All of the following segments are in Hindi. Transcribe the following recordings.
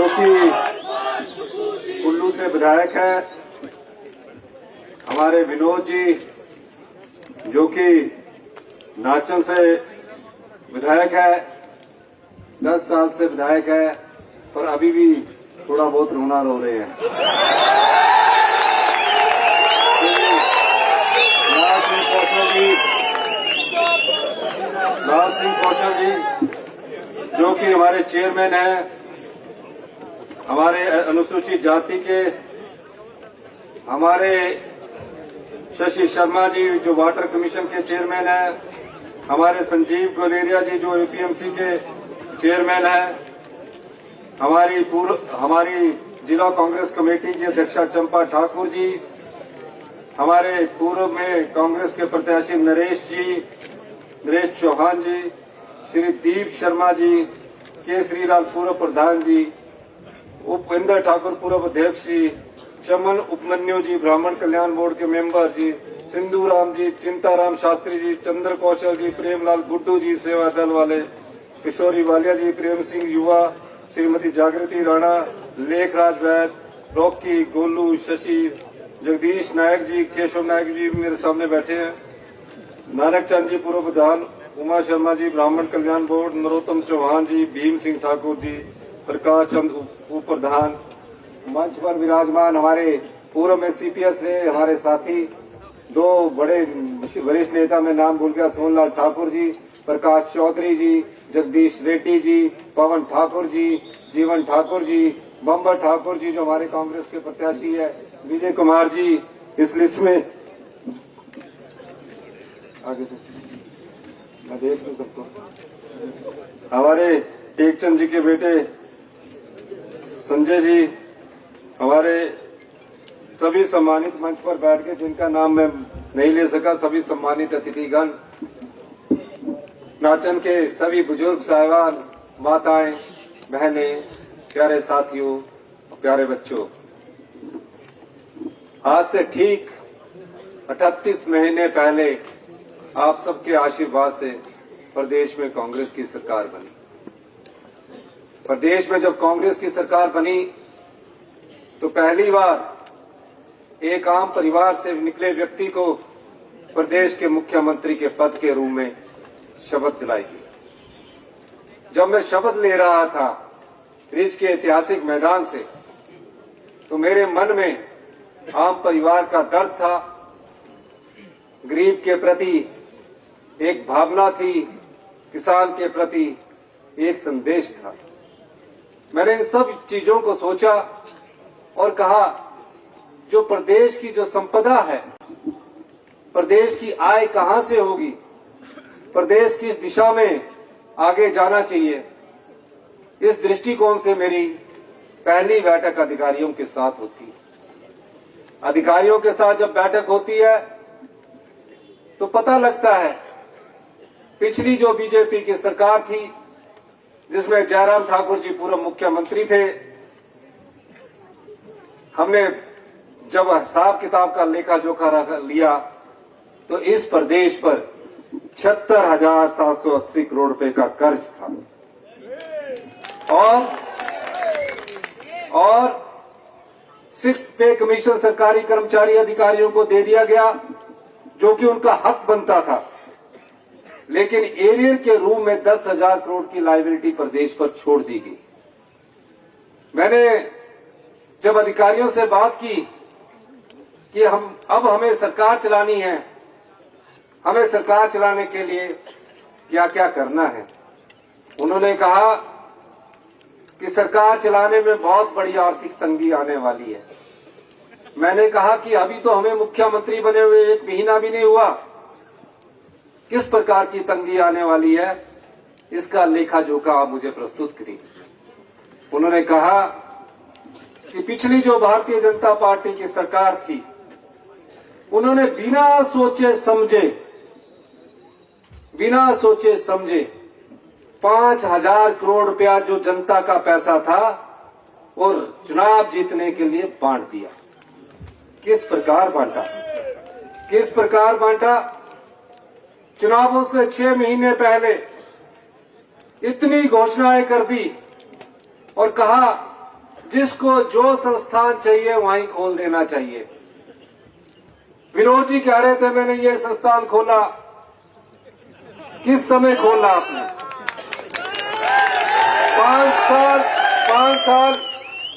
जो कि कुल्लू से विधायक है, हमारे विनोद जी जो कि नाचन से विधायक है, 10 साल से विधायक है, पर अभी भी थोड़ा बहुत रोना रो रहे हैं। लाल सिंह कौशल जी जो कि हमारे चेयरमैन हैं, हमारे अनुसूचित जाति के, हमारे शशि शर्मा जी जो वाटर कमीशन के चेयरमैन हैं, हमारे संजीव गुलेरिया जी जो एपीएमसी के चेयरमैन हैं, हमारी जिला कांग्रेस कमेटी की अध्यक्षा चंपा ठाकुर जी, हमारे पूर्व में कांग्रेस के प्रत्याशी नरेश चौहान जी, श्री दीप शर्मा जी, केसरी लाल पूर्व प्रधान जी, उपेंद्र ठाकुर पूर्व अध्यक्ष जी, चमन उपमन्यु जी ब्राह्मण कल्याण बोर्ड के मेंबर जी, सिंधु राम जी, चिंताराम शास्त्री जी, चंद्र कौशल जी, प्रेमलाल गुड्डू जी सेवा दल वाले, किशोरी वालिया जी, प्रेम सिंह युवा, श्रीमती जागृति राणा, लेखराज वैद, रॉकी, गोलू, शशि, जगदीश नायक जी, केशव नायक जी मेरे सामने बैठे हैं, नानक चंद जी पूर्व प्रधान, उमा शर्मा जी ब्राह्मण कल्याण बोर्ड, नरोत्तम चौहान जी, भीम सिंह ठाकुर जी, प्रकाश चंद उप प्रधान, मंच पर विराजमान हमारे पूर्व में सीपीएस से हमारे साथी, 2 बड़े वरिष्ठ नेता में नाम भूल गया, सोनलाल ठाकुर जी, प्रकाश चौधरी जी, जगदीश रेड्डी जी, पवन ठाकुर जी, जीवन ठाकुर जी, बम्बर ठाकुर जी जो हमारे कांग्रेस के प्रत्याशी है, विजय कुमार जी इस लिस्ट में आगे से मैं देख लूं सबको, हमारे टेकचंद जी के बेटे संजय जी, हमारे सभी सम्मानित मंच पर बैठ के जिनका नाम मैं नहीं ले सका, सभी सम्मानित अतिथिगण, नाचन के सभी बुजुर्ग साहिबान, माताएं, बहनें, प्यारे साथियों, प्यारे बच्चों, आज से ठीक 38 महीने पहले आप सबके आशीर्वाद से प्रदेश में कांग्रेस की सरकार बनी। प्रदेश में जब कांग्रेस की सरकार बनी तो पहली बार एक आम परिवार से निकले व्यक्ति को प्रदेश के मुख्यमंत्री के पद के रूप में शपथ दिलाई गई। जब मैं शपथ ले रहा था रिज के ऐतिहासिक मैदान से, तो मेरे मन में आम परिवार का दर्द था, गरीब के प्रति एक भावना थी, किसान के प्रति एक संदेश था। मैंने इन सब चीजों को सोचा और कहा, जो प्रदेश की जो संपदा है, प्रदेश की आय कहां से होगी, प्रदेश किस दिशा में आगे जाना चाहिए, इस दृष्टिकोण से मेरी पहली बैठक अधिकारियों के साथ होती है। अधिकारियों के साथ जब बैठक होती है तो पता लगता है पिछली जो बीजेपी की सरकार थी, जिसमें जयराम ठाकुर जी पूर्व मुख्यमंत्री थे, हमने जब हिसाब किताब का लेखा जोखा लिया तो इस प्रदेश पर 76,780 करोड़ रुपए का कर्ज था और 6th पे कमीशन सरकारी कर्मचारी अधिकारियों को दे दिया गया, जो कि उनका हक बनता था। लेकिन एरियर के रूप में 10,000 करोड़ की लायबिलिटी प्रदेश पर छोड़ दी गई। मैंने जब अधिकारियों से बात की कि हमें सरकार चलानी है, हमें सरकार चलाने के लिए क्या क्या करना है, उन्होंने कहा कि सरकार चलाने में बहुत बड़ी आर्थिक तंगी आने वाली है। मैंने कहा कि अभी तो हमें मुख्यमंत्री बने हुए 1 महीना भी नहीं हुआ, किस प्रकार की तंगी आने वाली है, इसका लेखा जोखा आप मुझे प्रस्तुत करिए। उन्होंने कहा कि पिछली जो भारतीय जनता पार्टी की सरकार थी, उन्होंने बिना सोचे समझे 5,000 करोड़ रुपया जो जनता का पैसा था और चुनाव जीतने के लिए बांट दिया। किस प्रकार बांटा? चुनावों से 6 महीने पहले इतनी घोषणाएं कर दी और कहा जिसको जो संस्थान चाहिए वहीं खोल देना चाहिए। विनोद जी कह रहे थे मैंने ये संस्थान खोला, किस समय खोला आपने?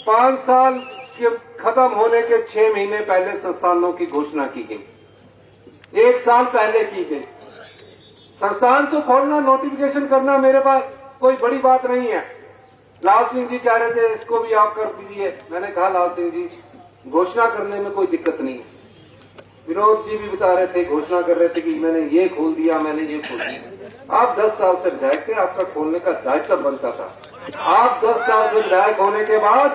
5 साल के खत्म होने के 6 महीने पहले संस्थानों की घोषणा की गई, 1 साल पहले की गई। संस्थान तो खोलना, नोटिफिकेशन करना मेरे पास कोई बड़ी बात नहीं है। लाल सिंह जी कह रहे थे इसको भी आप कर दीजिए, मैंने कहा लाल सिंह जी घोषणा करने में कोई दिक्कत नहीं है। विनोद जी भी बता रहे थे, घोषणा कर रहे थे कि मैंने ये खोल दिया, मैंने ये खोल दिया। आप 10 साल से विधायक थे, आपका खोलने का दायित्व बनता था। आप 10 साल से विधायक होने के बाद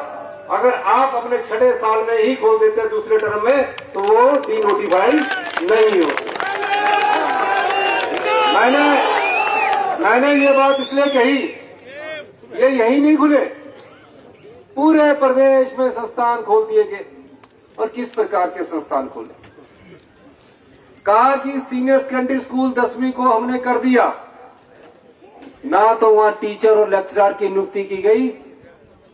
अगर आप अपने 6ठे साल में ही खोल देते दूसरे टर्म में तो वो डीनोटिफाई नहीं होते। मैंने ये बात इसलिए कही, ये यही नहीं खुले, पूरे प्रदेश में संस्थान खोल दिए गए। और किस प्रकार के संस्थान खोले? कहा कि सीनियर सेकेंडरी स्कूल 10वीं को हमने कर दिया, ना तो वहां टीचर और लेक्चरर की नियुक्ति की गई।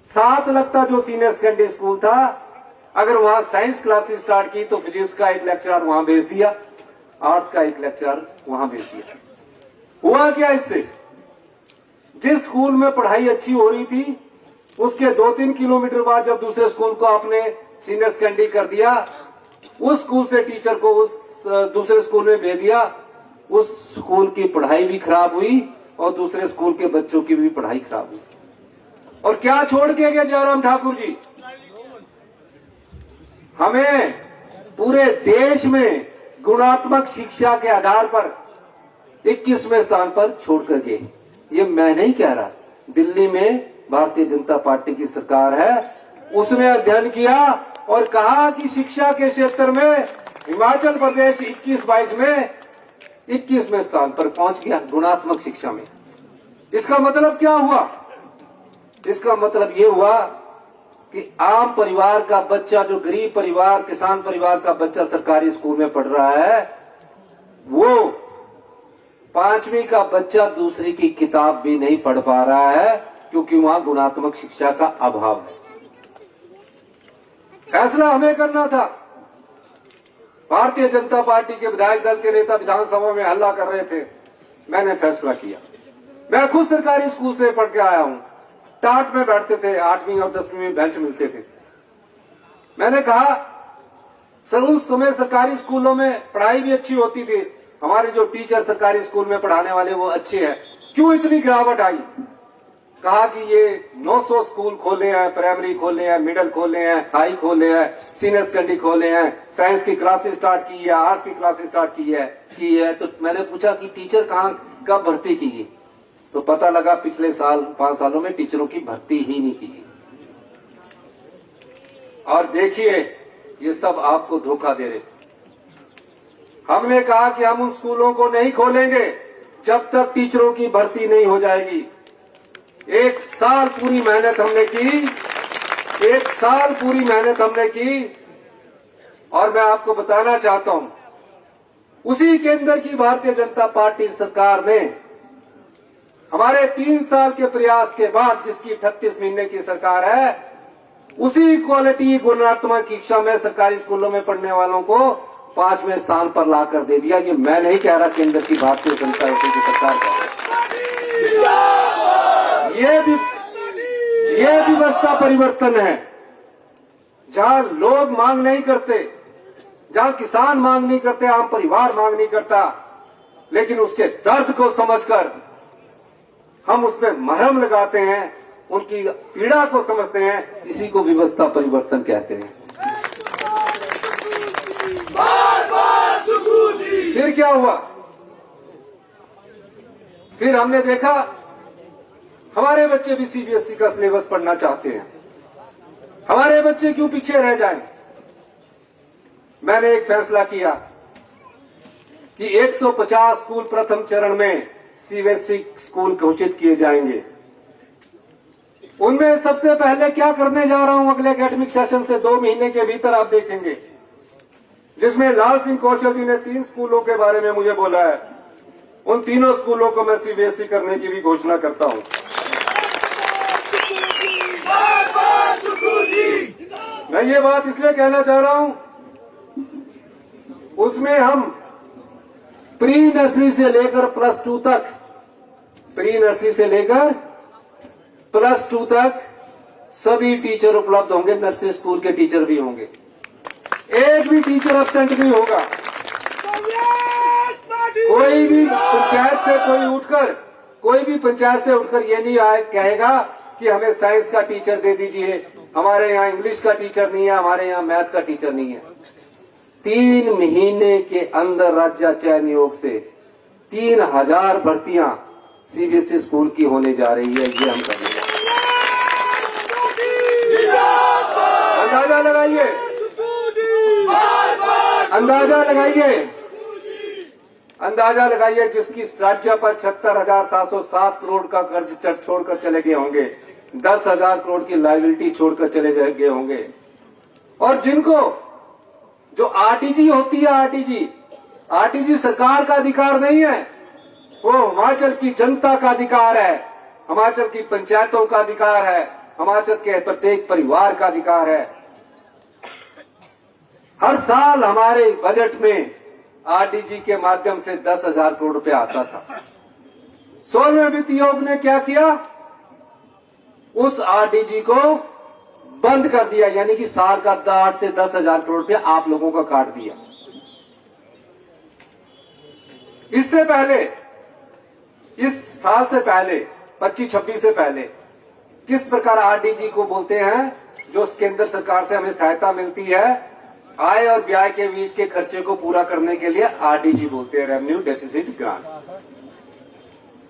7 लगता जो सीनियर सेकेंडरी स्कूल था, अगर वहां साइंस क्लासेस स्टार्ट की तो फिजिक्स का एक लेक्चरर वहां भेज दिया, आर्ट्स का एक लेक्चरर वहां भेज दिया। हुआ क्या इससे? जिस स्कूल में पढ़ाई अच्छी हो रही थी उसके 2-3 किलोमीटर बाद जब दूसरे स्कूल को आपने सीनियर सेकेंडरी कर दिया, उस स्कूल से टीचर को उस दूसरे स्कूल में भेज दिया। उस स्कूल की पढ़ाई भी खराब हुई और दूसरे स्कूल के बच्चों की भी पढ़ाई खराब हुई। और क्या छोड़ के गए जयराम ठाकुर जी? हमें पूरे देश में गुणात्मक शिक्षा के आधार पर 21वें स्थान पर छोड़कर गए। ये मैं नहीं कह रहा, दिल्ली में भारतीय जनता पार्टी की सरकार है, उसने अध्ययन किया और कहा कि शिक्षा के क्षेत्र में हिमाचल प्रदेश 21-22 में 21वें स्थान पर पहुंच गया गुणात्मक शिक्षा में। इसका मतलब क्या हुआ? इसका मतलब ये हुआ कि आम परिवार का बच्चा, जो गरीब परिवार, किसान परिवार का बच्चा सरकारी स्कूल में पढ़ रहा है, वो 5वीं का बच्चा दूसरी की किताब भी नहीं पढ़ पा रहा है, क्योंकि वहां गुणात्मक शिक्षा का अभाव है। फैसला हमें करना था। भारतीय जनता पार्टी के विधायक दल के नेता विधानसभा में हल्ला कर रहे थे, मैंने फैसला किया। मैं खुद सरकारी स्कूल से पढ़ के आया हूं, टाट में बैठते थे, 8वीं और 10वीं में बेंच मिलते थे। मैंने कहा सर उस समय सरकारी स्कूलों में पढ़ाई भी अच्छी होती थी, हमारे जो टीचर सरकारी स्कूल में पढ़ाने वाले वो अच्छे हैं, क्यों इतनी गिरावट आई? कहा कि ये 900 स्कूल खोले हैं, प्राइमरी खोले हैं, मिडिल खोले हैं, हाई खोले हैं, सीनियर सेकेंडरी खोले हैं, साइंस की क्लासेस स्टार्ट की है, आर्ट्स की क्लासेस स्टार्ट की है। तो मैंने पूछा कि टीचर कहाँ कब भर्ती की गई? तो पता लगा पिछले साल 5 सालों में टीचरों की भर्ती ही नहीं की गई। और देखिए ये सब आपको धोखा दे रहे थे। हमने कहा कि हम उन स्कूलों को नहीं खोलेंगे जब तक टीचरों की भर्ती नहीं हो जाएगी। 1 साल पूरी मेहनत हमने की, 1 साल पूरी मेहनत हमने की। और मैं आपको बताना चाहता हूं, उसी केंद्र की भारतीय जनता पार्टी सरकार ने हमारे 3 साल के प्रयास के बाद, जिसकी 38 महीने की सरकार है, उसी क्वालिटी गुणात्मक शिक्षा में सरकारी स्कूलों में पढ़ने वालों को 5वें स्थान पर लाकर दे दिया। ये मैं नहीं कह रहा, केंद्र की भारतीय जनता पार्टी की सरकार कह रही है। ये व्यवस्था परिवर्तन है। जहां लोग मांग नहीं करते, जहां किसान मांग नहीं करते, आम परिवार मांग नहीं करता, लेकिन उसके दर्द को समझकर हम उसमें मरहम लगाते हैं, उनकी पीड़ा को समझते हैं, इसी को व्यवस्था परिवर्तन कहते हैं। फिर क्या हुआ? फिर हमने देखा हमारे बच्चे भी सीबीएसई का सिलेबस पढ़ना चाहते हैं, हमारे बच्चे क्यों पीछे रह जाएं? मैंने एक फैसला किया कि 150 स्कूल प्रथम चरण में सीबीएसई स्कूल घोषित किए जाएंगे। उनमें सबसे पहले क्या करने जा रहा हूं अगले एकेडमिक सेशन से 2 महीने के भीतर आप देखेंगे, जिसमें लाल सिंह कौशल जी ने 3 स्कूलों के बारे में मुझे बोला है। उन तीनों स्कूलों को मैं सीबीएसई करने की भी घोषणा करता हूं। मैं ये बात इसलिए कहना चाह रहा हूं, उसमें हम प्री नर्सरी से लेकर +2 तक, प्री नर्सरी से लेकर +2 तक सभी टीचर उपलब्ध होंगे। नर्सरी स्कूल के टीचर भी होंगे, एक भी टीचर एब्सेंट नहीं होगा। कोई भी पंचायत से उठकर ये नहीं कहेगा कि हमें साइंस का टीचर दे दीजिए, हमारे यहाँ इंग्लिश का टीचर नहीं है, हमारे यहाँ मैथ का टीचर नहीं है। 3 महीने के अंदर राज्य चयन आयोग से 3000 भर्तियां सीबीएसई स्कूल की होने जा रही है। ये हम करेंगे। अंदाजा लगाइए, अंदाजा लगाइए जिसकी राज्य पर 76,707 करोड़ का कर्ज छोड़कर चले गए होंगे, 10,000 करोड़ की लायबिलिटी छोड़कर चले गए होंगे, और जिनको जो आरटीजी होती है, आरटीजी सरकार का अधिकार नहीं है, वो हिमाचल की जनता का अधिकार है, हिमाचल की पंचायतों का अधिकार है, हिमाचल के प्रत्येक परिवार का अधिकार है। हर साल हमारे बजट में आरडीजी के माध्यम से 10,000 करोड़ रुपया आता था। 16वें वित्त आयोग ने क्या किया, उस आरडीजी को बंद कर दिया, यानी कि साल का 8 से 10,000 करोड़ रुपया आप लोगों का काट दिया। इससे पहले, इस साल से पहले 25-26 से पहले किस प्रकार आरडीजी को बोलते हैं, जो केंद्र सरकार से हमें सहायता मिलती है आय और व्यय के बीच के खर्चे को पूरा करने के लिए, आरडीजी बोलते हैं, revenue deficit grant.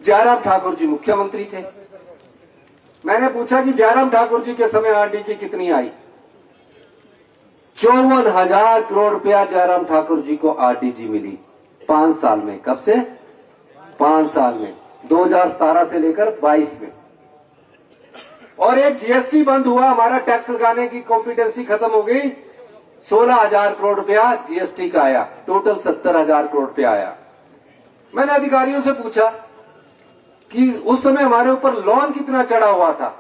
Jairam Thakur ji मुख्यमंत्री थे। मैंने पूछा कि जयराम ठाकुर जी के समय आरडीजी कितनी आई? 54,000 करोड़ रुपया जयराम ठाकुर जी को आरडीजी मिली 5 साल में। कब से? 5 साल में, 2017 से लेकर 22 में। और एक जीएसटी बंद हुआ, हमारा टैक्स लगाने की कॉम्पिटेंसी खत्म हो गई, 16,000 करोड़ रुपया जीएसटी का आया, टोटल 70,000 करोड़ रुपया आया। मैंने अधिकारियों से पूछा कि उस समय हमारे ऊपर लोन कितना चढ़ा हुआ था।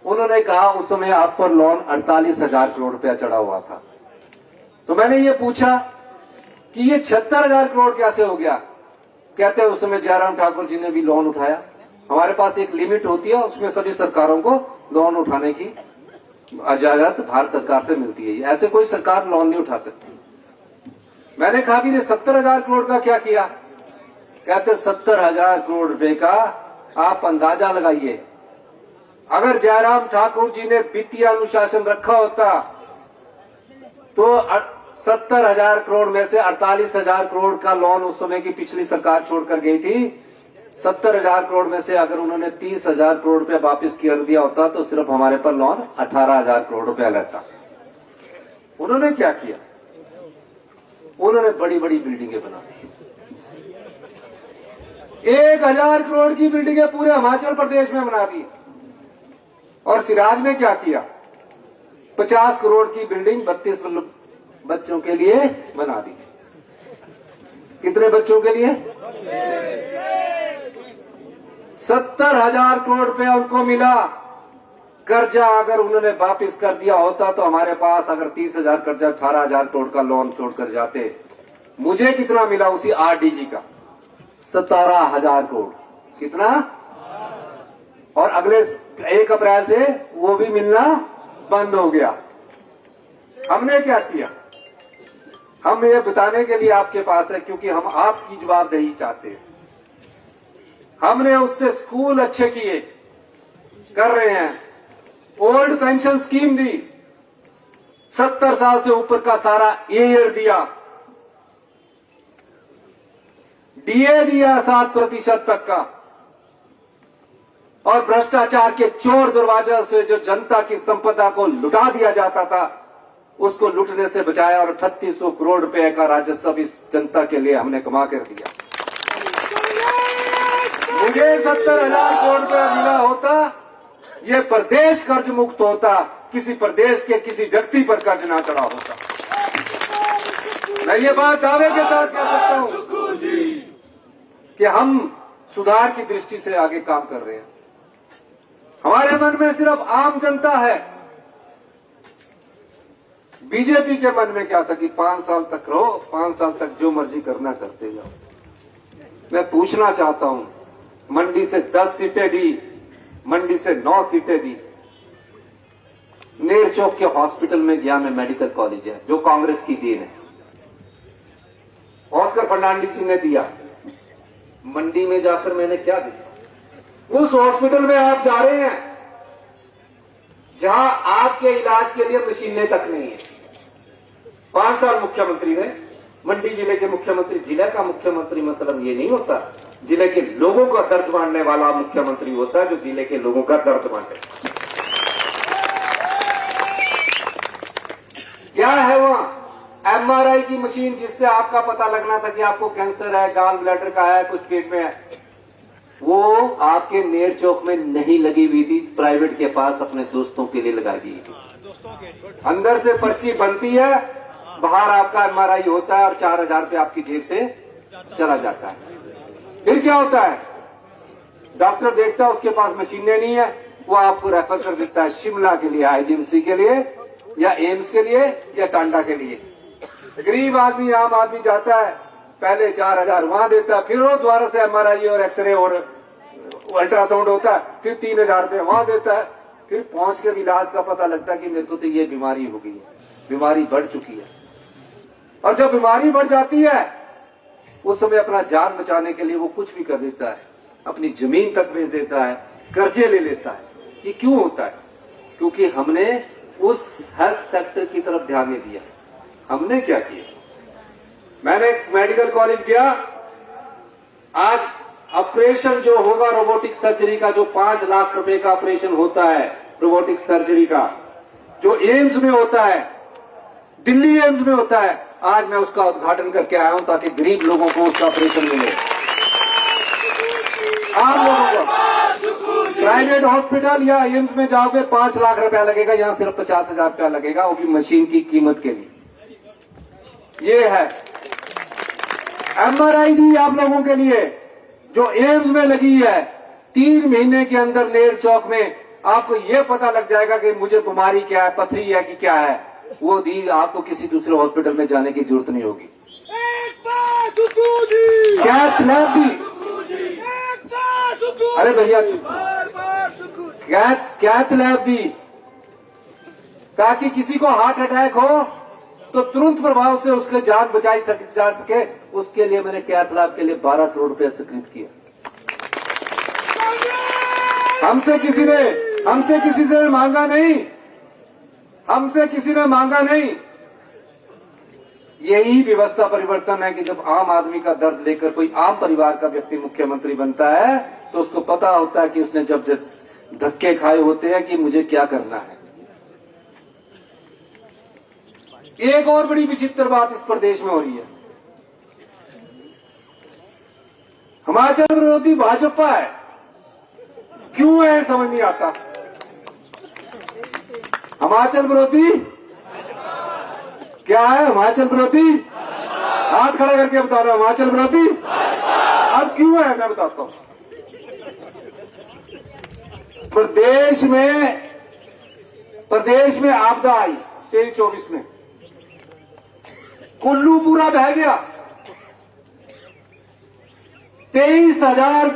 उन्होंने कहा उस समय आप पर लोन 48,000 करोड़ रुपया चढ़ा हुआ था। तो मैंने ये पूछा कि ये 76,000 करोड़ कैसे हो गया? कहते हैं उस समय जयराम ठाकुर जी ने भी लोन उठाया। हमारे पास एक लिमिट होती है, उसमें सभी सरकारों को लोन उठाने की इजाजत भारत सरकार से मिलती है, ऐसे कोई सरकार लोन नहीं उठा सकती। मैंने कहा कि 70,000 करोड़ का क्या किया? कहते 70,000 करोड़ रुपए का आप अंदाजा लगाइए। अगर जयराम ठाकुर जी ने वित्तीय अनुशासन रखा होता तो 70,000 करोड़ में से 48,000 करोड़ का लोन उस समय की पिछली सरकार छोड़कर गई थी। 70,000 करोड़ में से अगर उन्होंने 30,000 करोड़ रुपया वापिस कर दिया होता तो सिर्फ हमारे पर लोन 18,000 करोड़ रुपया लगता। उन्होंने क्या किया? उन्होंने बड़ी बड़ी बिल्डिंगें बना दी। 1,000 करोड़ की बिल्डिंगें पूरे हिमाचल प्रदेश में बना दी। और सिराज में क्या किया? 50 करोड़ की बिल्डिंग 32 बच्चों के लिए बना दी। कितने बच्चों के लिए? 70,000 करोड़ रुपया उनको मिला। कर्जा अगर उन्होंने वापस कर दिया होता तो हमारे पास अगर 30,000 कर्जा 18,000 करोड़ का लोन छोड़कर जाते। मुझे कितना मिला उसी आरडीजी का? 17,000 करोड़। कितना? और अगले 1 अप्रैल से वो भी मिलना बंद हो गया। हमने क्या किया? हम ये बताने के लिए आपके पास है, क्योंकि हम आपकी जवाबदेही चाहते हैं। हमने उससे स्कूल अच्छे किए, कर रहे हैं। ओल्ड पेंशन स्कीम दी, 70 साल से ऊपर का सारा ईयर दिया, डीए दिया 7% तक का, और भ्रष्टाचार के चोर दरवाजे से जो जनता की संपदा को लुटा दिया जाता था उसको लुटने से बचाया, और 3800 करोड़ रुपए का राजस्व इस जनता के लिए हमने कमा कर दिया। मुझे 70,000 करोड़ रुपया मिला होता, ये प्रदेश कर्ज मुक्त होता, किसी प्रदेश के किसी व्यक्ति पर कर्ज ना चढ़ा होता। मैं ये बात दावे के साथ कह सकता हूं कि हम सुधार की दृष्टि से आगे काम कर रहे हैं। हमारे मन में सिर्फ आम जनता है, बीजेपी के मन में क्या था कि 5 साल तक रहो, 5 साल तक जो मर्जी करना करते जाओ। मैं पूछना चाहता हूं, मंडी से 10 सीटें दी, मंडी से 9 सीटें दी, नेर चौक के हॉस्पिटल में गया मैं, मेडिकल कॉलेज है जो कांग्रेस की देन है, ऑस्कर फर्नांडिस जी ने दिया। मंडी में जाकर मैंने क्या देखा, उस हॉस्पिटल में आप जा रहे हैं जहां आपके इलाज के लिए मशीनें तक नहीं है। 5 साल मुख्यमंत्री रहे, मंडी जिले के मुख्यमंत्री। जिले का मुख्यमंत्री मतलब ये नहीं होता, जिले के लोगों का दर्द बांटने वाला मुख्यमंत्री होता है, जो जिले के लोगों का दर्द बांटे। क्या है वहां? एमआरआई की मशीन, जिससे आपका पता लगना था कि आपको कैंसर है, गाल ब्लैडर का है, कुछ पेट में है, वो आपके नेर चौक में नहीं लगी हुई थी, प्राइवेट के पास अपने दोस्तों के लिए लगाई गई थी। अंदर से पर्ची बनती है, बाहर आपका एमआरआई होता है और 4000 रुपये आपकी जेब से चला जाता है। फिर क्या होता है? डॉक्टर देखता है उसके पास मशीनें नहीं है, वो आपको रेफर कर देता है शिमला के लिए, आईजीएमसी के लिए, या एम्स के लिए, या टांडा के लिए। गरीब आदमी, आम आदमी जाता है, पहले 4000 वहां देता है, फिर वो दोबारा से एमआरआई और एक्सरे और अल्ट्रासाउंड होता है, फिर 3000 रुपये वहां देता है। फिर पहुंच कर इलाज का पता लगता है कि मेरे को तो ये बीमारी हो गई है, बीमारी बढ़ चुकी है। और जब बीमारी बढ़ जाती है, उस समय अपना जान बचाने के लिए वो कुछ भी कर देता है, अपनी जमीन तक बेच देता है, कर्जे ले लेता है। ये क्यों होता है? क्योंकि हमने उस हेल्थ सेक्टर की तरफ ध्यान नहीं दिया। हमने क्या किया? मैंने मेडिकल कॉलेज गया, आज ऑपरेशन जो होगा रोबोटिक सर्जरी का, जो 5 लाख रुपए का ऑपरेशन होता है रोबोटिक सर्जरी का, जो एम्स में होता है, दिल्ली एम्स में होता है, आज मैं उसका उद्घाटन करके आया हूं ताकि गरीब लोगों को उसका ऑपरेशन मिले। आम लोगों को प्राइवेट हॉस्पिटल या एम्स में जाओगे 5 लाख रुपया लगेगा, यहां सिर्फ 50,000 रुपया लगेगा, वो भी मशीन की कीमत के लिए। ये है एमआरआई दी आप लोगों के लिए, जो एम्स में लगी है। 3 महीने के अंदर नेर चौक में आपको यह पता लग जाएगा कि मुझे बीमारी क्या है, पथरी है कि क्या है। वो दी आपको किसी दूसरे हॉस्पिटल में जाने की जरूरत नहीं होगी। कैथ लैब दी, अरे भैया कैथ लैब दी, ताकि किसी को हार्ट अटैक हो तो तुरंत प्रभाव से उसके जान बचाई जा सके। उसके लिए मैंने कैथ लैब के लिए 12 करोड़ रुपए स्वीकृत किया। हमसे किसी से मांगा नहीं, हमसे किसी ने मांगा नहीं। यही व्यवस्था परिवर्तन है कि जब आम आदमी का दर्द लेकर कोई आम परिवार का व्यक्ति मुख्यमंत्री बनता है, तो उसको पता होता है कि उसने जब धक्के खाए होते हैं कि मुझे क्या करना है। एक और बड़ी विचित्र बात इस प्रदेश में हो रही है, हिमाचल विरोधी भाजपा है। क्यों है समझ नहीं आता। हिमाचल विरोधी क्या है? हिमाचल विरोधी, हाथ खड़ा करके बता रहा हूं, हिमाचल विरोधी। अब क्यों है मैं बताता हूं। प्रदेश में आपदा आई 23-24 में, कुल्लू पूरा बह गया। 23,000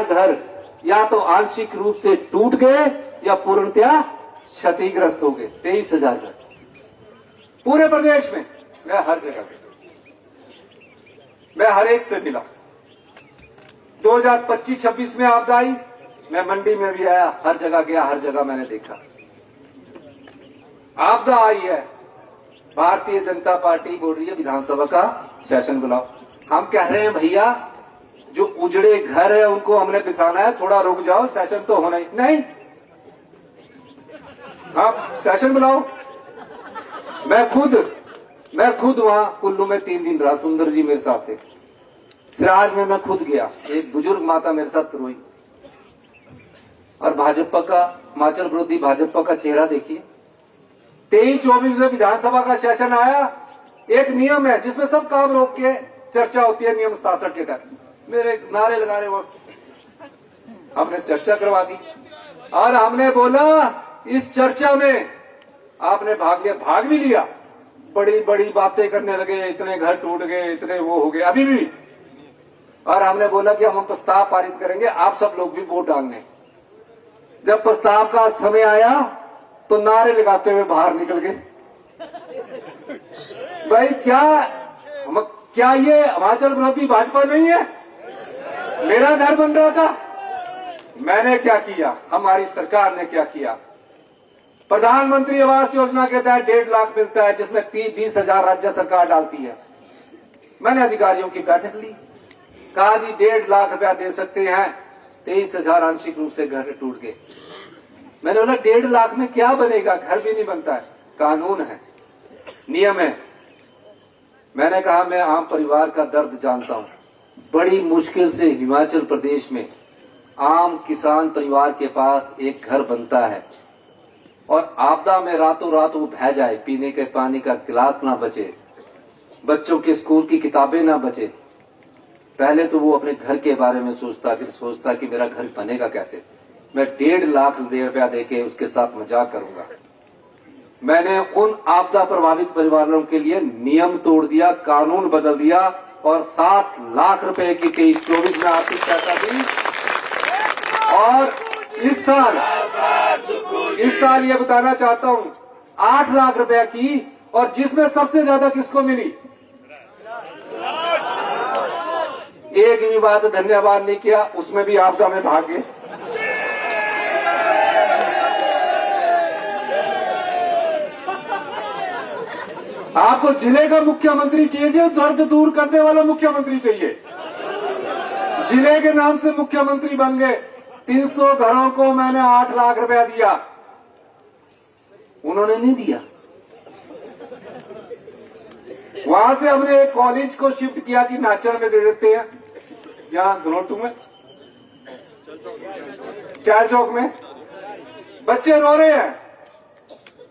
घर या तो आंशिक रूप से टूट गए या पूर्णतया क्षतिग्रस्त हो गए। 23,000 घर पूरे प्रदेश में। मैं हर जगह, मैं हर एक से मिला। 2025-26 में आपदा आई, मैं मंडी में भी आया, हर जगह गया, हर जगह मैंने देखा आपदा आई है। भारतीय जनता पार्टी बोल रही है विधानसभा का सेशन बुलाओ। हम कह रहे हैं भैया, जो उजड़े घर है उनको हमने बिछाना है, थोड़ा रुक जाओ, सेशन तो होना ही नहीं। आप सेशन बुलाओ। मैं खुद वहां कुल्लू में 3 दिन रहा। सुंदर जी मेरे साथ थे। सिराज में मैं खुद गया, एक बुजुर्ग माता मेरे साथ रोई। और भाजपा का, हिमाचल विरोधी भाजपा का चेहरा देखिए। 23-24 में विधानसभा का सेशन आया। एक नियम है जिसमें सब काम रोक के चर्चा होती है, नियम 67 के तहत। मेरे नारे लगा रहे, बस हमने चर्चा करवा दी। और हमने बोला इस चर्चा में आपने भाग लिया, भाग भी लिया, बड़ी बड़ी बातें करने लगे, इतने घर टूट गए, इतने वो हो गए, अभी भी। और हमने बोला कि हम प्रस्ताव पारित करेंगे, आप सब लोग भी वोट डालने। जब प्रस्ताव का समय आया तो नारे लगाते हुए बाहर निकल गए। भाई क्या ये हिमाचल विरोधी भाजपा नहीं है? मेरा घर बन रहा था, मैंने क्या किया, हमारी सरकार ने क्या किया। प्रधानमंत्री आवास योजना के तहत 1.5 लाख मिलता है, जिसमें 20,000 राज्य सरकार डालती है। मैंने अधिकारियों की बैठक ली, कहा जी 1.5 लाख रुपया दे सकते हैं, 23,000 आंशिक रूप से घर टूट गए। मैंने बोला 1.5 लाख में क्या बनेगा, घर भी नहीं बनता है, कानून है, नियम है। मैंने कहा मैं आम परिवार का दर्द जानता हूं, बड़ी मुश्किल से हिमाचल प्रदेश में आम किसान परिवार के पास एक घर बनता है और आपदा में रातों रात वो बह जाए, पीने के पानी का गिलास ना बचे, बच्चों के स्कूल की किताबें ना बचे। पहले तो वो अपने घर के बारे में सोचता, फिर सोचता कि मेरा घर बनेगा कैसे। मैं 1.5 लाख रुपया देके उसके साथ मजाक करूंगा। मैंने उन आपदा प्रभावित परिवारों के लिए नियम तोड़ दिया, कानून बदल दिया और 7 लाख रुपए की 23-24 में आर्थिक सहायता दी। और इस साल ये बताना चाहता हूं 8 लाख रुपया की, और जिसमें सबसे ज्यादा किसको मिली? एक भी बात धन्यवाद नहीं किया, उसमें भी आपदा में भाग गए। आपको जिले का मुख्यमंत्री चाहिए, दर्द दूर करने वाला मुख्यमंत्री चाहिए। जिले के नाम से मुख्यमंत्री बन गए। 300 घरों को मैंने 8 लाख रुपया दिया, उन्होंने नहीं दिया। वहां से हमने एक कॉलेज को शिफ्ट किया कि नाचन में दे देते हैं, यहां धनोटू में, चार चौक में। बच्चे रो रहे हैं,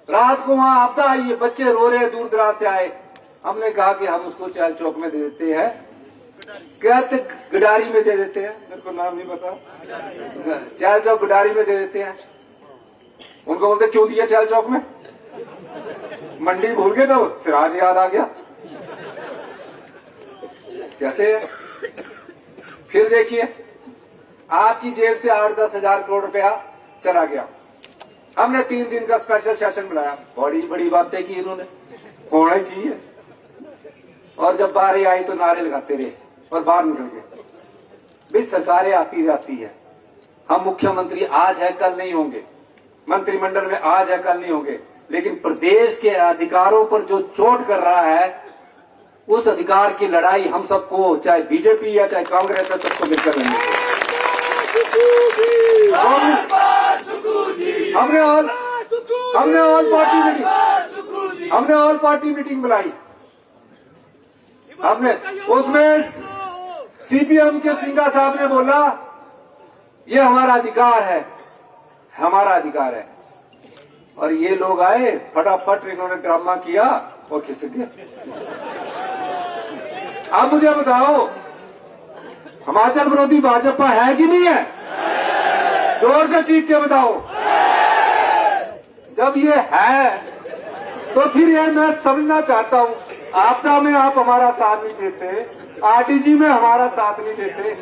रात को वहां आपदा आई है, बच्चे रो रहे हैं, दूर दराज से आए। हमने कहा कि हम उसको चार चौक में दे देते हैं, कहते गडारी में दे देते हैं, मेरे को नाम नहीं पता, चार चौक गडारी में दे देते हैं। उनको बोलते क्यों दिया चार चौक में? मंडी भूल गए तो सिराज याद आ गया। कैसे? फिर देखिए, आपकी जेब से 8-10 हजार करोड़ रुपया चला गया। हमने 3 दिन का स्पेशल सेशन बुलाया, बड़ी बड़ी बातें की इन्होंने, होना ही चाहिए। और जब बारी आई तो नारे लगाते रहे और बाहर निकल गए। भाई सरकारें आती जाती है, हम मुख्यमंत्री आज है कल नहीं होंगे, मंत्रिमंडल में आज है कल नहीं होंगे, लेकिन प्रदेश के अधिकारों पर जो चोट कर रहा है, उस अधिकार की लड़ाई हम सबको, चाहे बीजेपी या चाहे कांग्रेस है, सबको मिलकर लड़नी है। हमने ऑल पार्टी मीटिंग बुलाई। हमने उसमें सीपीएम के सिंघा साहब ने बोला ये हमारा अधिकार है, हमारा अधिकार है। और ये लोग आए, फटाफट इन्होंने ड्रामा किया और खिसक गए। आप मुझे बताओ, हिमाचल विरोधी भाजपा है कि नहीं है? जोर से चीख के बताओ। जब ये है तो फिर ये मैं समझना चाहता हूं, आपदा में आप हमारा साथ नहीं देते, आरटीजी में हमारा साथ नहीं देते,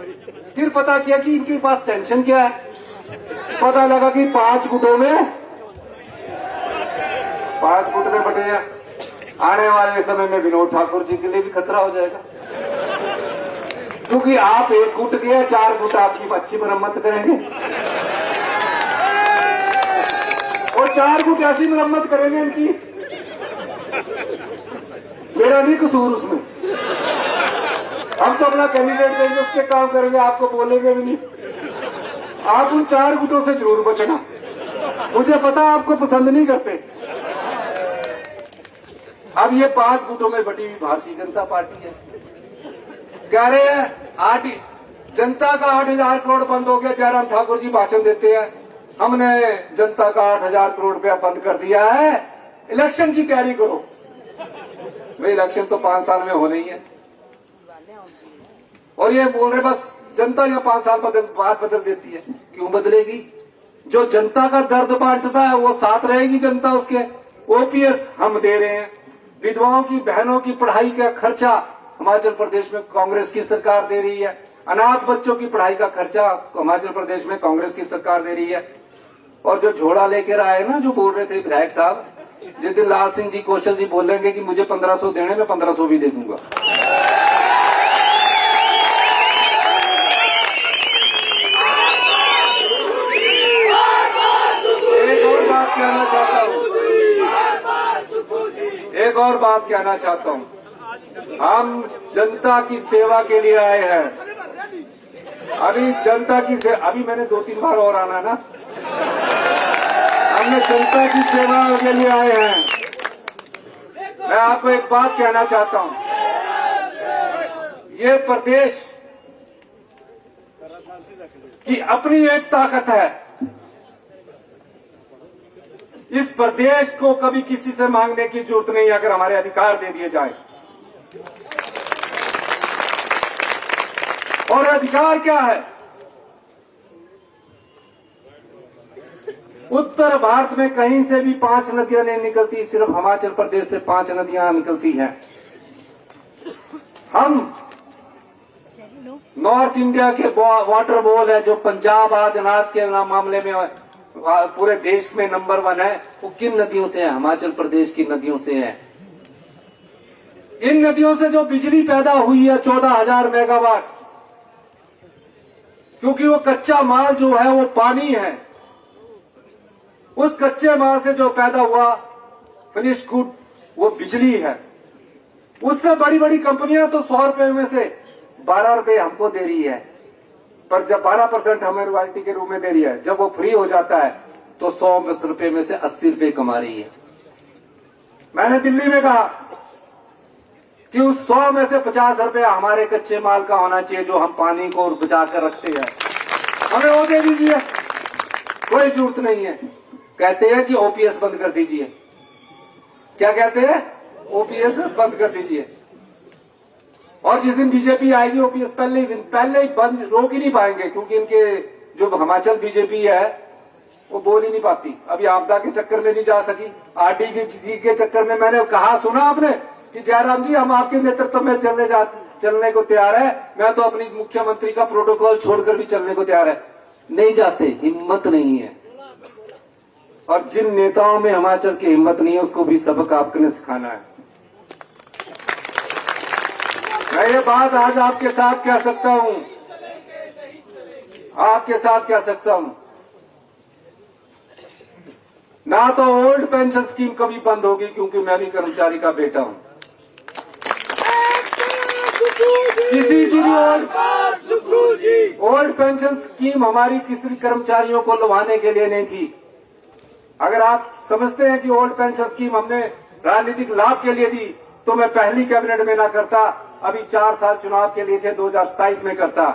फिर पता किया कि इनके पास टेंशन क्या है। पता लगा कि 5 गुटों में बटे हैं। आने वाले समय में विनोद ठाकुर जी के लिए भी खतरा हो जाएगा, क्योंकि आप एक गुट के 4 गुट आपकी अच्छी मरम्मत करेंगे और 4 गुट ऐसी मरम्मत करेंगे इनकी, मेरा नहीं कसूर उसमें। हम तो अपना कैंडिडेट देंगे, उसके काम करेंगे, आपको बोलेंगे भी नहीं। आप उन 4 गुटों से जरूर बचना, मुझे पता आपको पसंद नहीं करते। अब ये 5 गुटों में बटी हुई भारतीय जनता पार्टी है। कह रहे हैं जनता का 8,000 करोड़ बंद हो गया। जयराम ठाकुर जी भाषण देते हैं, हमने जनता का 8,000 करोड़ रुपया बंद कर दिया है, इलेक्शन की तैयारी करो। भाई इलेक्शन तो 5 साल में होना ही है। और ये बोल रहे बस जनता या 5 साल बाद बदल देती है। क्यों बदलेगी? जो जनता का दर्द बांटता है वो साथ रहेगी जनता उसके। ओपीएस हम दे रहे हैं, विधवाओं की बहनों की पढ़ाई का खर्चा हिमाचल प्रदेश में कांग्रेस की सरकार दे रही है, अनाथ बच्चों की पढ़ाई का खर्चा हिमाचल प्रदेश में कांग्रेस की सरकार दे रही है। और जो झोला लेकर आए ना, जो बोल रहे थे विधायक साहब, जिस दिन लाल सिंह जी कौशल जी बोलेंगे कि मुझे 1500 देने, मैं 1500 भी दे दूंगा। एक और बात कहना चाहता हूं, हम जनता की सेवा के लिए आए हैं। अभी जनता की अभी मैंने 2-3 बार और आना ना, हमने जनता की सेवा के लिए आए हैं। मैं आपको एक बात कहना चाहता हूं, ये प्रदेश की अपनी एक ताकत है। इस प्रदेश को कभी किसी से मांगने की जरूरत नहीं, अगर हमारे अधिकार दे दिए जाए। और अधिकार क्या है? उत्तर भारत में कहीं से भी 5 नदियां नहीं निकलती, सिर्फ हिमाचल प्रदेश से 5 नदियां निकलती हैं। हम नॉर्थ इंडिया के वाटर बॉल है, जो पंजाब आज अनाज के मामले में पूरे देश में नंबर 1 है, वो किन नदियों से है? हिमाचल प्रदेश की नदियों से है। इन नदियों से जो बिजली पैदा हुई है 14,000 मेगावाट, क्योंकि वो कच्चा माल जो है वो पानी है, उस कच्चे माल से जो पैदा हुआ फिनिश गुड वो बिजली है। उससे बड़ी बड़ी कंपनियां तो 100 रुपए में से 12 रुपए हमको दे रही है, पर जब 12% हमें रॉयल्टी के रूप में दे रही है, जब वो फ्री हो जाता है तो 100 रुपए में से 80 रुपए कमा रही है। मैंने दिल्ली में कहा कि उस 100 में से 50 रुपए हमारे कच्चे माल का होना चाहिए, जो हम पानी को बचा कर रखते हैं, हमें वो दे दीजिए, कोई जरूरत नहीं है। कहते हैं कि ओपीएस बंद कर दीजिए। क्या कहते हैं? ओपीएस बंद कर दीजिए। और जिस दिन बीजेपी आएगी, ओपीएस पहले ही बंद रोक ही नहीं पाएंगे, क्योंकि इनके जो हिमाचल बीजेपी है वो बोल ही नहीं पाती। अभी आपदा के चक्कर में नहीं जा सकी, आरडी के चक्कर में। मैंने कहा, सुना आपने कि जयराम जी हम आपके नेतृत्व में चलने को तैयार है, मैं तो अपनी मुख्यमंत्री का प्रोटोकॉल छोड़कर भी चलने को तैयार है। नहीं जाते, हिम्मत नहीं है। और जिन नेताओं में हिमाचल की हिम्मत नहीं है, उसको भी सबक आपने सिखाना है। मैं ये बात आज आपके साथ कह सकता हूं, आपके साथ कह सकता हूं, ना तो ओल्ड पेंशन स्कीम कभी बंद होगी, क्योंकि मैं भी कर्मचारी का बेटा हूं। किसी की भी ओल्ड पेंशन स्कीम हमारी किसी कर्मचारियों को लुभाने के लिए नहीं थी। अगर आप समझते हैं कि ओल्ड पेंशन स्कीम हमने राजनीतिक लाभ के लिए दी, तो मैं पहली कैबिनेट में ना करता, अभी 4 साल चुनाव के लिए थे, 2027 में करता।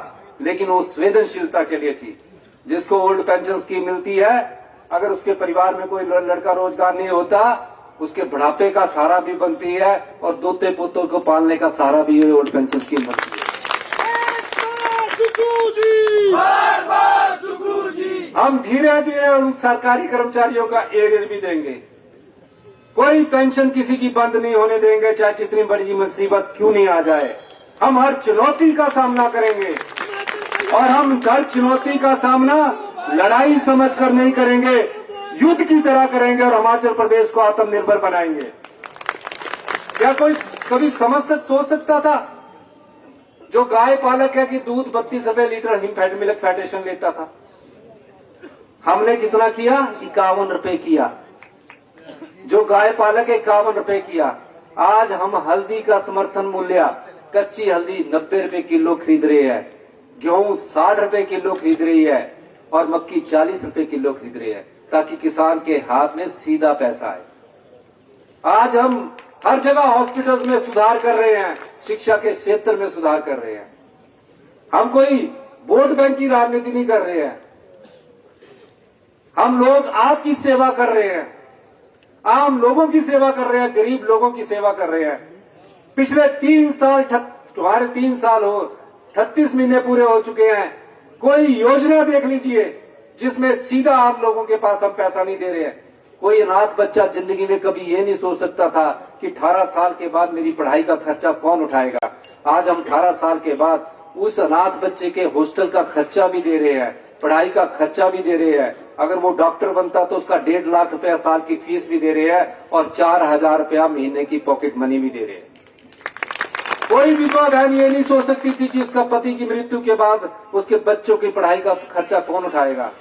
लेकिन वो संवेदनशीलता के लिए थी। जिसको ओल्ड पेंशन स्कीम मिलती है, अगर उसके परिवार में कोई लड़का रोजगार नहीं होता, उसके बुढ़ापे का सहारा भी बनती है, और दोते पोतों को पालने का सहारा भी ये ओल्ड पेंशन स्कीम बनती है। हम धीरे धीरे उन सरकारी कर्मचारियों का एरियर भी देंगे। कोई पेंशन किसी की बंद नहीं होने देंगे, चाहे जितनी बड़ी मुसीबत क्यों नहीं आ जाए। हम हर चुनौती का सामना करेंगे, और हम हर चुनौती का सामना लड़ाई समझकर नहीं करेंगे, युद्ध की तरह करेंगे, और हिमाचल प्रदेश को आत्मनिर्भर बनाएंगे। क्या कोई कभी सोच सकता था? जो गाय पालक है कि दूध 32 रुपए लीटर हिम मिल्क फेडरेशन लेता था, हमने कितना किया? 51 रुपए किया। जो गाय पालक 51 रुपए किया। आज हम हल्दी का समर्थन मूल्य, कच्ची हल्दी 90 रुपए किलो खरीद रहे हैं, गेहूं 60 रुपए किलो खरीद रही है, और मक्की 40 रुपए किलो खरीद रही है, ताकि किसान के हाथ में सीधा पैसा आए। आज हम हर जगह हॉस्पिटल्स में सुधार कर रहे हैं, शिक्षा के क्षेत्र में सुधार कर रहे हैं। हम कोई वोट बैंक की राजनीति नहीं कर रहे हैं। हम लोग आपकी सेवा कर रहे हैं, आम लोगों की सेवा कर रहे हैं, गरीब लोगों की सेवा कर रहे हैं। पिछले 3 साल, तुम्हारे 3 साल हो, 38 महीने पूरे हो चुके हैं। कोई योजना देख लीजिए जिसमें सीधा आप लोगों के पास हम पैसा नहीं दे रहे हैं। कोई अनाथ बच्चा जिंदगी में कभी ये नहीं सोच सकता था कि 18 साल के बाद मेरी पढ़ाई का खर्चा कौन उठाएगा। आज हम 18 साल के बाद उस अनाथ बच्चे के हॉस्टल का खर्चा भी दे रहे हैं, पढ़ाई का खर्चा भी दे रहे हैं। अगर वो डॉक्टर बनता तो उसका 1.5 लाख रुपया साल की फीस भी दे रहे हैं और 4,000 रुपया महीने की पॉकेट मनी भी दे रहे हैं। कोई विधवा बहन ये नहीं सोच सकती थी कि उसका पति की मृत्यु के बाद उसके बच्चों की पढ़ाई का खर्चा कौन उठाएगा।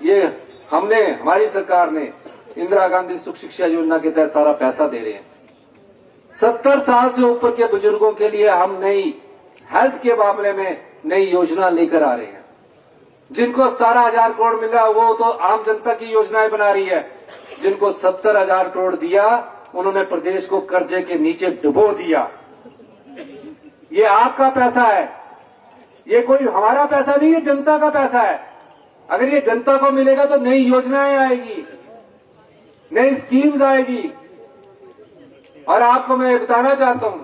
ये हमारी सरकार ने इंदिरा गांधी सुख शिक्षा योजना के तहत सारा पैसा दे रहे हैं। 70 साल से ऊपर के बुजुर्गों के लिए हम नई हेल्थ के मामले में नई योजना लेकर आ रहे हैं। जिनको 17,000 करोड़ मिल रहा है वो तो आम जनता की योजनाएं बना रही है। जिनको 70,000 करोड़ दिया उन्होंने प्रदेश को कर्जे के नीचे डुबो दिया। ये आपका पैसा है, ये कोई हमारा पैसा नहीं है, जनता का पैसा है। अगर ये जनता को मिलेगा तो नई योजनाएं आएगी, नई स्कीम्स आएगी। और आपको मैं बताना चाहता हूं,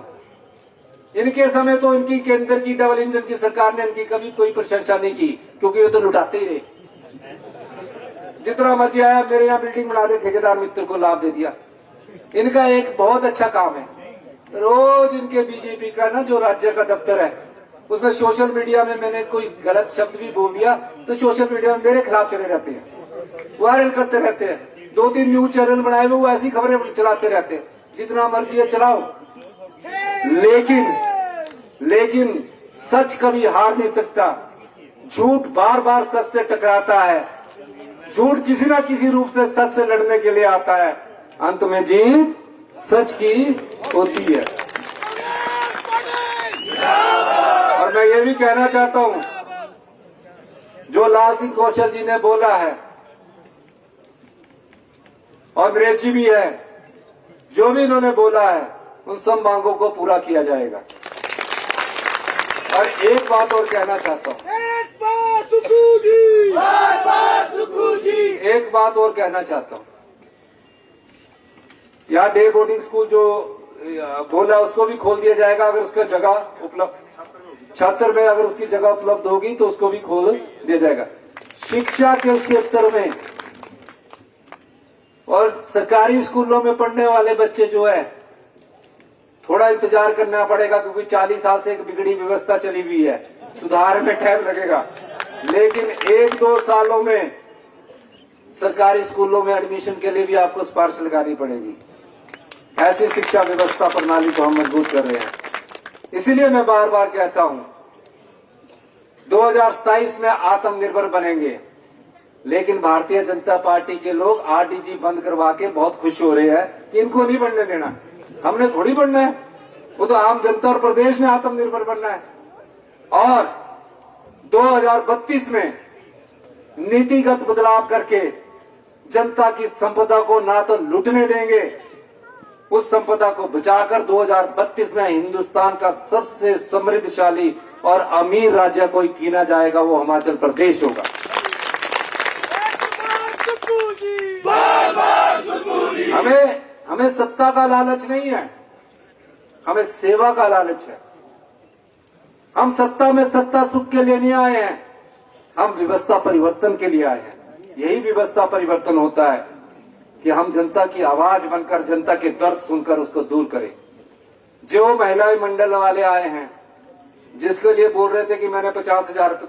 इनके समय तो इनकी केंद्र की डबल इंजन की सरकार ने इनकी कभी कोई प्रशंसा नहीं की, क्योंकि ये तो लुटाते ही रहे। जितना मर्जी आया मेरे यहाँ बिल्डिंग बना दे, ठेकेदार मित्र को लाभ दे दिया। इनका एक बहुत अच्छा काम है, रोज इनके बीजेपी का ना जो राज्य का दफ्तर है उसमें सोशल मीडिया में मैंने कोई गलत शब्द भी बोल दिया तो सोशल मीडिया में मेरे खिलाफ चले रहते हैं, वायरल करते रहते हैं। 2-3 न्यूज चैनल बनाए हुए वो ऐसी खबरें चलाते रहते हैं। जितना मर्जी है चलाओ, लेकिन सच कभी हार नहीं सकता। झूठ बार बार सच से टकराता है, झूठ किसी ना किसी रूप से सच से लड़ने के लिए आता है। अंत में जीत सच की होती है। और मैं ये भी कहना चाहता हूं, जो लाल सिंह कौशल जी ने बोला है और नरेश जी भी है, जो भी इन्होंने बोला है उन सब मांगों को पूरा किया जाएगा। और एक बात और कहना चाहता हूं, एक बात और कहना चाहता हूं, यहाँ डे बोर्डिंग स्कूल जो बोला उसको भी खोल दिया जाएगा। अगर उसका जगह उपलब्ध छात्र में अगर उसकी जगह उपलब्ध होगी तो उसको भी खोल दिया जाएगा। शिक्षा के क्षेत्र में और सरकारी स्कूलों में पढ़ने वाले बच्चे जो है थोड़ा इंतजार करना पड़ेगा, क्योंकि 40 साल से एक बिगड़ी व्यवस्था चली हुई है, सुधार में टाइम लगेगा। लेकिन 1-2 सालों में सरकारी स्कूलों में एडमिशन के लिए भी आपको सिफारिश लगानी पड़ेगी। ऐसी शिक्षा व्यवस्था प्रणाली को हम मजबूत कर रहे हैं। इसीलिए मैं बार बार कहता हूं 2027 में आत्मनिर्भर बनेंगे। लेकिन भारतीय जनता पार्टी के लोग आरडीजी बंद करवा के बहुत खुश हो रहे हैं कि इनको नहीं बनने देना। हमने थोड़ी बनना है, वो तो आम जनता और प्रदेश ने आत्मनिर्भर बनना है। और 2032 में नीतिगत बदलाव करके जनता की संपदा को ना तो लूटने देंगे, उस संपदा को बचाकर 2032 में हिंदुस्तान का सबसे समृद्धशाली और अमीर राज्य कोई कीना जाएगा, वो हिमाचल प्रदेश होगा। हमें सत्ता का लालच नहीं है, हमें सेवा का लालच है। हम सत्ता में सत्ता सुख के लिए नहीं आए हैं, हम व्यवस्था परिवर्तन के लिए आए हैं। यही व्यवस्था परिवर्तन होता है कि हम जनता की आवाज बनकर जनता के दर्द सुनकर उसको दूर करें। जो महिला मंडल वाले आए हैं, जिसके लिए बोल रहे थे कि मैंने 50,000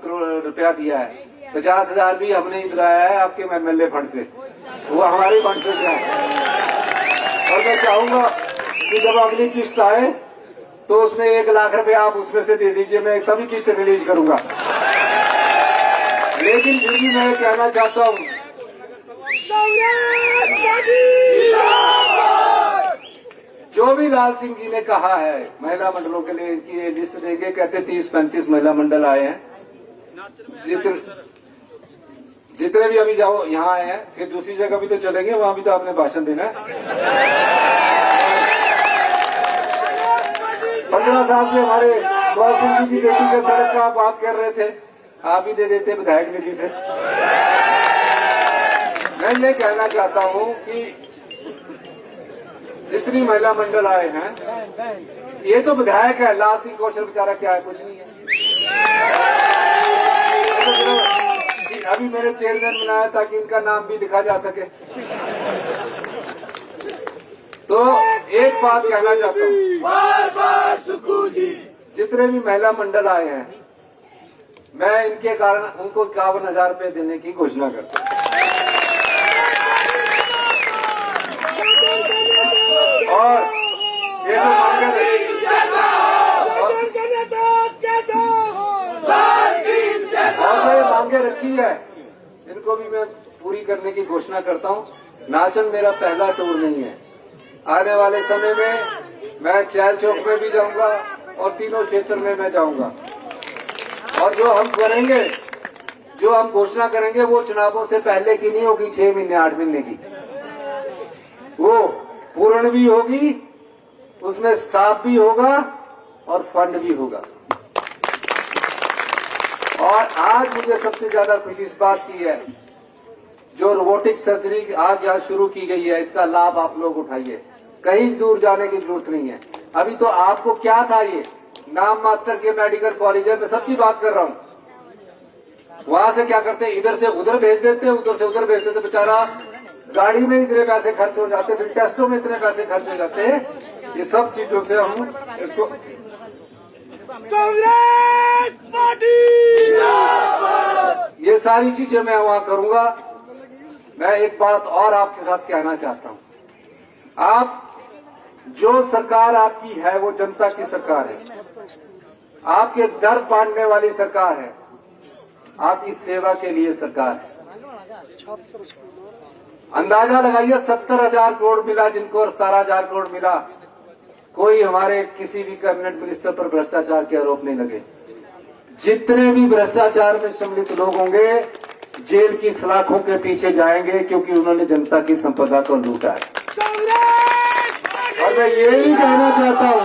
रुपया दिया है, 50,000 भी हमने ही दिलाया है आपके एमएलए फंड से, वो हमारे फंड से दिया है। और मैं चाहूंगा कि जब अगली किस्त आए तो उसमें 1 लाख रुपया आप उसमें से दे दीजिए, मैं तभी किस्त रिलीज करूंगा। लेकिन फिर भी मैं कहना चाहता हूं, जो भी लाल सिंह जी ने कहा है महिला मंडलों के लिए इनकी लिस्ट देंगे, कहते 30-35 महिला मंडल आए हैं। जितने भी अभी जाओ यहाँ आए हैं, फिर दूसरी जगह भी तो चलेंगे, वहां भी तो आपने भाषण देना है। 15 साल से हमारे लाल सिंह जी की बेटी के सड़क का आप बात कर रहे थे, आप ही दे देते विधायक निधि से। मैं ये कहना चाहता हूं कि जितनी महिला मंडल आए हैं, ये तो विधायक है, लाल सिंह कौशल बेचारा क्या है, कुछ नहीं है। अभी मेरे चेयरमैन बनाया ताकि इनका नाम भी लिखा जा सके। तो एक बात कहना चाहता हूँ, बार सुखू जी, जितने भी महिला मंडल आए हैं, मैं इनके कारण उनको 51,000 रुपए देने की घोषणा करता हूँ। और ये जो मांगे रखी है, इनको भी मैं पूरी करने की घोषणा करता हूँ। नाचन मेरा पहला टूर नहीं है। आने वाले समय में मैं चैल चौक में भी जाऊंगा और तीनों क्षेत्र में मैं जाऊंगा। और जो हम करेंगे, जो हम घोषणा करेंगे, वो चुनावों से पहले की नहीं होगी, 6 महीने 8 महीने की, वो पूर्ण भी होगी, उसमें स्टाफ भी होगा और फंड भी होगा। और आज मुझे सबसे ज्यादा खुशी इस बात की है, जो रोबोटिक सर्जरी आज यहाँ शुरू की गई है, इसका लाभ आप लोग उठाइए। कहीं दूर जाने की जरूरत नहीं है। अभी तो आपको क्या था, ये नाम मात्र के मेडिकल कॉलेज है, मैं सबकी बात कर रहा हूँ। वहां से क्या करते, इधर से उधर भेज देते, उधर से उधर भेज देते, बेचारा गाड़ी में इतने पैसे खर्च हो जाते, फिर टेस्टों में इतने पैसे खर्च हो जाते। ये सब चीजों से हम इसको, कांग्रेस पार्टी, ये सारी चीजें मैं वहां करूंगा। मैं एक बात और आपके साथ कहना चाहता हूं, आप जो सरकार आपकी है वो जनता की सरकार है, आपके दर्द बांटने वाली सरकार है, आपकी सेवा के लिए सरकार है। अंदाजा लगाइए, 70,000 करोड़ मिला जिनको और 17,000 करोड़ मिला। कोई हमारे किसी भी कैबिनेट मिनिस्टर पर भ्रष्टाचार के आरोप नहीं लगे। जितने भी भ्रष्टाचार में सम्मिलित लोग होंगे जेल की सलाखों के पीछे जाएंगे, क्योंकि उन्होंने जनता की संपदा को लूटा है। और मैं ये भी कहना चाहता हूं,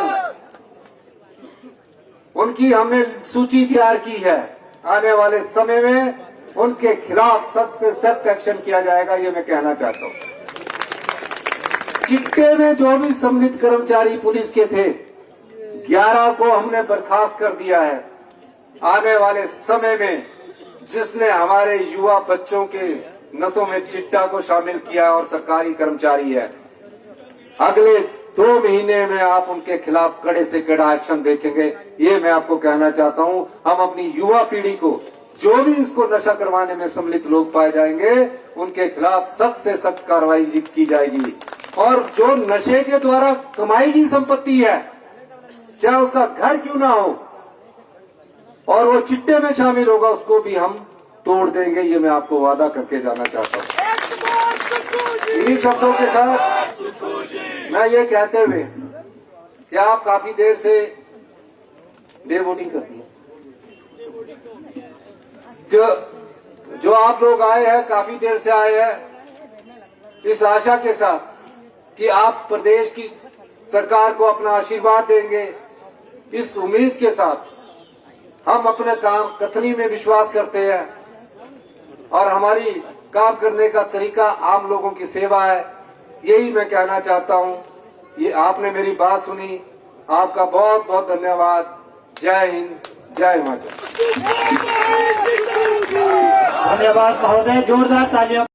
उनकी हमने सूची तैयार की है, आने वाले समय में उनके खिलाफ सख्त से सख्त एक्शन किया जाएगा, ये मैं कहना चाहता हूं। चिट्टे में जो भी सम्मिलित कर्मचारी पुलिस के थे, 11 को हमने बर्खास्त कर दिया है। आने वाले समय में जिसने हमारे युवा बच्चों के नसों में चिट्टा को शामिल किया और सरकारी कर्मचारी है, अगले 2 महीने में आप उनके खिलाफ कड़े से कड़ा एक्शन देखेंगे, ये मैं आपको कहना चाहता हूं। हम अपनी युवा पीढ़ी को, जो भी इसको नशा करवाने में सम्मिलित लोग पाए जाएंगे, उनके खिलाफ सख्त से सख्त कार्रवाई की जाएगी। और जो नशे के द्वारा कमाई की संपत्ति है, चाहे उसका घर क्यों ना हो, और वो चिट्टे में शामिल होगा, उसको भी हम तोड़ देंगे, ये मैं आपको वादा करके जाना चाहता हूं। इन्हीं शब्दों के साथ मैं ये कहते हुए कि आप काफी देर से वोटिंग करती है, जो आप लोग आए हैं, काफी देर से आए हैं, इस आशा के साथ कि आप प्रदेश की सरकार को अपना आशीर्वाद देंगे। इस उम्मीद के साथ हम अपने काम कथनी में विश्वास करते हैं और हमारी काम करने का तरीका आम लोगों की सेवा है। यही मैं कहना चाहता हूं। ये आपने मेरी बात सुनी, आपका बहुत बहुत धन्यवाद। जय हिंद, जय हिमाचल। धन्यवाद महोदय, जोरदार तालियां।